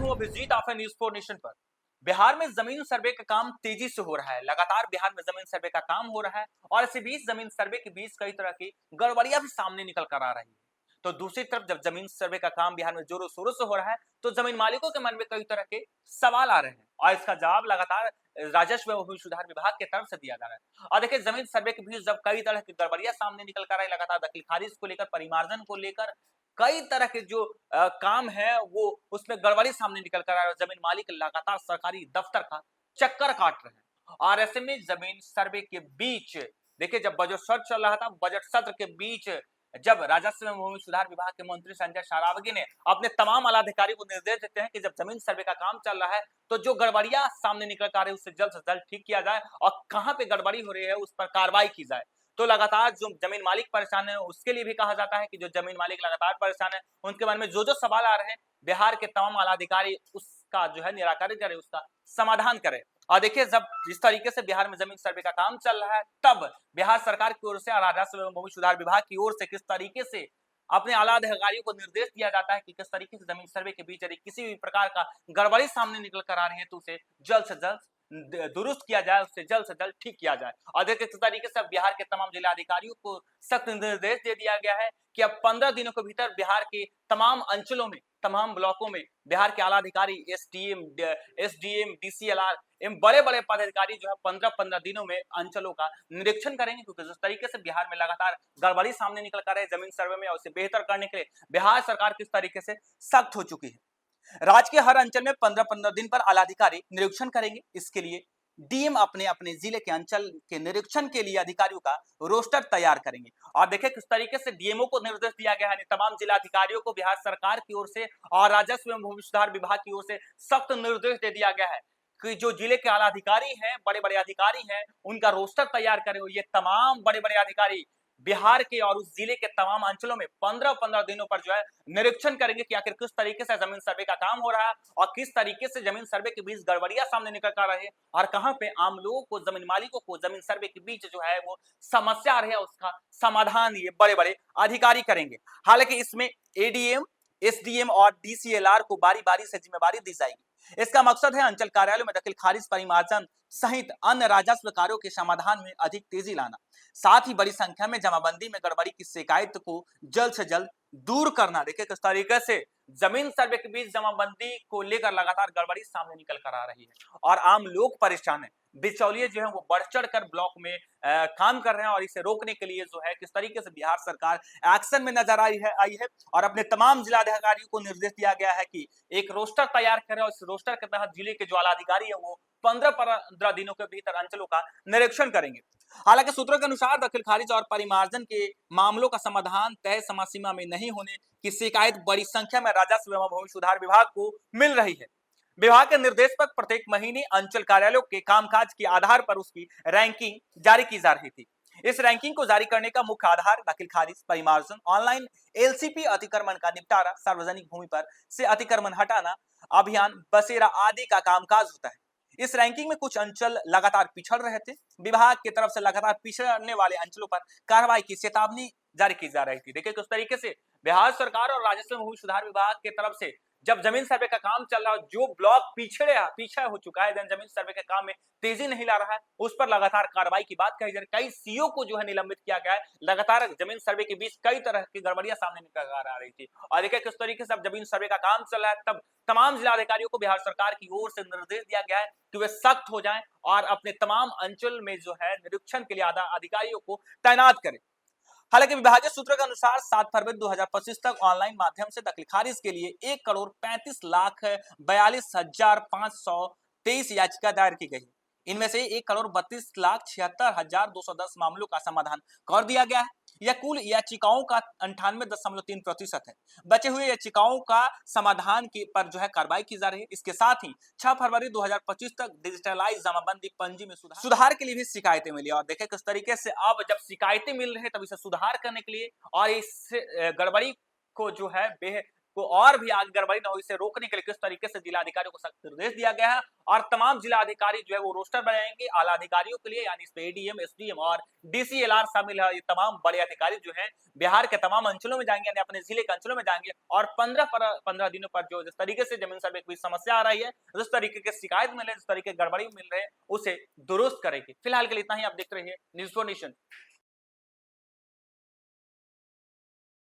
हूं अभिजीत, आप news 4 nation पर। बिहार में जमीन सर्वे का काम तेजी से हो रहा है। लगातार बिहार में जमीन सर्वे का काम हो रहा है और इसी बीच जमीन सर्वे के बीच कई तरह की गड़बड़ियां भी सामने निकल कर आ रही है। तो दूसरी तरफ जब जमीन सर्वे का काम बिहार में जोरों शोरों से हो रहा है तो जमीन मालिकों के मन में कई तरह के सवाल आ रहे हैं और इसका जवाब लगातार राजस्व एवं भूमि सुधार विभाग की तरफ से दिया जा रहा है। और देखिए, जमीन सर्वे के बीच जब कई तरह की गड़बड़ियां सामने निकल कर आ रही है, लगातार दखल खारिज को लेकर, परिमार्जन को लेकर कई तरह के जो काम है वो उसमें गड़बड़ी सामने निकल कर आ रहा है। जमीन मालिक लगातार सरकारी दफ्तर का चक्कर काट रहे हैं और ऐसे में जमीन सर्वे के बीच देखिए, जब बजट सत्र चल रहा था, बजट सत्र के बीच जब राजस्व एवं भूमि सुधार विभाग के मंत्री संजय सरावगी ने अपने तमाम आलाधिकारी को निर्देश देते हैं कि जब जमीन सर्वे का काम चल रहा है तो जो गड़बड़ियां सामने निकल कर आ रही है उससे जल्द ठीक किया जाए और कहां पे गड़बड़ी हो रही है उस पर कार्रवाई की जाए। तो लगातार जो जमीन मालिक परेशान है उसके लिए भी कहा जाता है कि जो जमीन मालिक लगातार परेशान है उनके मन में जो सवाल आ रहे हैं, बिहार के तमाम आलाधिकारी उसका जो है निराकरण करे, उसका समाधान करे। और देखिए, जब जिस तरीके से बिहार में जमीन सर्वे का काम चल रहा है तब बिहार सरकार की ओर से और राजस्व एवं भूमि सुधार विभाग की ओर से किस तरीके से अपने आला अधिकारियों को निर्देश दिया जाता है कि किस तरीके से जमीन सर्वे के बीच यदि किसी भी प्रकार का गड़बड़ी सामने निकल कर आ रही है तो उसे जल्द से जल्द दुरुस्त किया जाए, उससे जल्द ठीक किया जाए। और देखिए, किस तरीके से बिहार के तमाम जिलाधिकारियों को सख्त निर्देश दे दिया गया है कि अब 15 दिनों के भीतर बिहार के तमाम अंचलों में, तमाम ब्लॉकों में बिहार के आला अधिकारी, एसडीएम, डीसीएलआर एवं बड़े-बड़े पदाधिकारी जो है 15-15 दिनों में अंचलों का निरीक्षण करेंगे, क्योंकि जिस तरीके से बिहार में लगातार गड़बड़ी सामने निकल कर है जमीन सर्वे में और उसे बेहतर करने के लिए बिहार सरकार किस तरीके से सख्त हो चुकी है। राज्य के हर अंचल में 15-15 दिन पर आलाधिकारी निरीक्षण करेंगे। इसके लिए डीएम अपने अपने जिले के अंचल के निरीक्षण के लिए अधिकारियों का रोस्टर तैयार करेंगे। और देखिए, किस तरीके से डीएमओ को निर्देश दिया गया है, तमाम जिला अधिकारियों को बिहार सरकार की ओर से और राजस्व एवं भूमि सुधार विभाग की ओर से सख्त निर्देश दे दिया गया है कि जो जिले के आला अधिकारी हैं, बड़े-बड़े अधिकारी हैं, उनका रोस्टर तैयार करें। ये तमाम बड़े-बड़े अधिकारी बिहार के और उस जिले के तमाम अंचलों में 15-15 दिनों पर जो है निरीक्षण करेंगे कि आखिर किस तरीके से जमीन सर्वे का काम हो रहा है और किस तरीके से जमीन सर्वे के बीच गड़बड़ियां सामने निकल कर रही है और कहां पे आम लोगों को, जमीन मालिकों को जमीन सर्वे के बीच जो है वो समस्या आ रही है उसका समाधान ये बड़े-बड़े अधिकारी करेंगे। हालांकि इसमें एडीएम, एसडीएम और डीसीएलआर को बारी-बारी से जिम्मेदारी दी जाएगी। इसका मकसद है अंचल कार्यालयों में दखल खारिज, परिमार्जन सहित अन्य राजस्व कार्यों के समाधान में अधिक तेजी लाना, साथ ही बड़ी संख्या में जमाबंदी में गड़बड़ी की शिकायत को जल्द से जल्द दूर करना। देखिए, किस तरीके से जमीन सर्वे के बीच जमाबंदी को लेकर लगातार गड़बड़ी सामने निकल कर आ रही है और आम लोग परेशान है। बिचौलिए जो है वो बढ़ चढ़ कर ब्लॉक में काम कर रहे हैं और इसे रोकने के लिए जो है किस तरीके से बिहार सरकार एक्शन में नजर आई है और अपने तमाम जिलाधिकारियों को निर्देश दिया गया है कि एक रोस्टर तैयार करें और इस रोस्टर के तहत जिले के जो आलाधिकारी है वो 15-15 दिनों के भीतर अंचलों का निरीक्षण करेंगे। हालांकि सूत्रों के अनुसार दखल खारिज और परिमार्जन के मामलों का समाधान तय समय सीमा में नहीं होने की शिकायत बड़ी संख्या में राजस्व एवं भूमि सुधार विभाग को मिल रही है। विभाग के निर्देश पर प्रत्येक महीने अंचल कार्यालयों के कामकाज के आधार पर उसकी रैंकिंग जारी की जा रही थी। इस रैंकिंग को जारी करने का मुख्य आधार दखल खारिज, परिमार्जन, ऑनलाइन एलसीपी अतिक्रमण का निपटारा, सार्वजनिक भूमि पर से अतिक्रमण हटाना अभियान, बसेरा आदि का कामकाज होता है। इस रैंकिंग में कुछ अंचल लगातार पिछड़ रहे थे। विभाग की तरफ से लगातार पिछड़ने वाले अंचलों पर कार्रवाई की चेतावनी जारी की जा रही थी। देखिए, किस तरीके से बिहार सरकार और राजस्व भूमि सुधार विभाग की तरफ से जब जमीन सर्वे का काम चल रहा है, जो ब्लॉक पीछे हो चुका है, जमीन सर्वे के काम में तेजी नहीं ला रहा है, उस पर लगातार कार्रवाई की बात कही जा रही है। कई सीओ को जो है निलंबित किया गया है। लगातार जमीन सर्वे के बीच कई तरह की गड़बड़ियां सामने निकल आ रही थी और देखिए, किस तरीके से अब जमीन सर्वे का काम चल रहा है तब तमाम जिलाधिकारियों को बिहार सरकार की ओर से निर्देश दिया गया है कि वे सख्त हो जाएं और अपने तमाम अंचल में जो है निरीक्षण के लिए अधिकारियों को तैनात करें। हालांकि विभागीय सूत्रों के अनुसार 7 फरवरी 2025 तक ऑनलाइन माध्यम से दखल खारिज के लिए 1,35,42,523 याचिका दायर की गई। इनमें से 1,32,76,210 मामलों का समाधान कर दिया गया है। यह कुल याचिकाओं का 98.3% है। बचे हुए याचिकाओं का समाधान की पर जो है कार्रवाई की जा रही है। इसके साथ ही 6 फरवरी 2025 तक डिजिटलाइज जमाबंदी पंजी में सुधार के लिए भी शिकायतें मिली और देखें किस तरीके से अब जब शिकायतें मिल रही है तब इसे सुधार करने के लिए और इस गड़बड़ी को जो है को और भी आगे गड़बड़ी न हो, इसे रोकने के लिए किस तरीके से जिला अधिकारियों को सख्त निर्देश दिया गया है और तमाम जिला अधिकारी जो है वो रोस्टर बनाएंगे आला अधिकारियों के लिए, यानी इसमें एडीएम, एसडीएम और डीसीएलआर शामिल है। ये तमाम बड़े अधिकारी जो हैं बिहार के तमाम अंचलों में जाएंगे, यानी अपने जिले के अंचलों में जाएंगे और 15 दिनों पर जो जिस तरीके से जमीन सर्वे की समस्या आ रही है, जिस तरीके के शिकायत मिल रहे हैं, जिस तरीके की गड़बड़ी मिल रहे हैं, उसे दुरुस्त करेगी। फिलहाल के लिए इतना ही। आप देखते रहिए न्यूज़4 नेशन।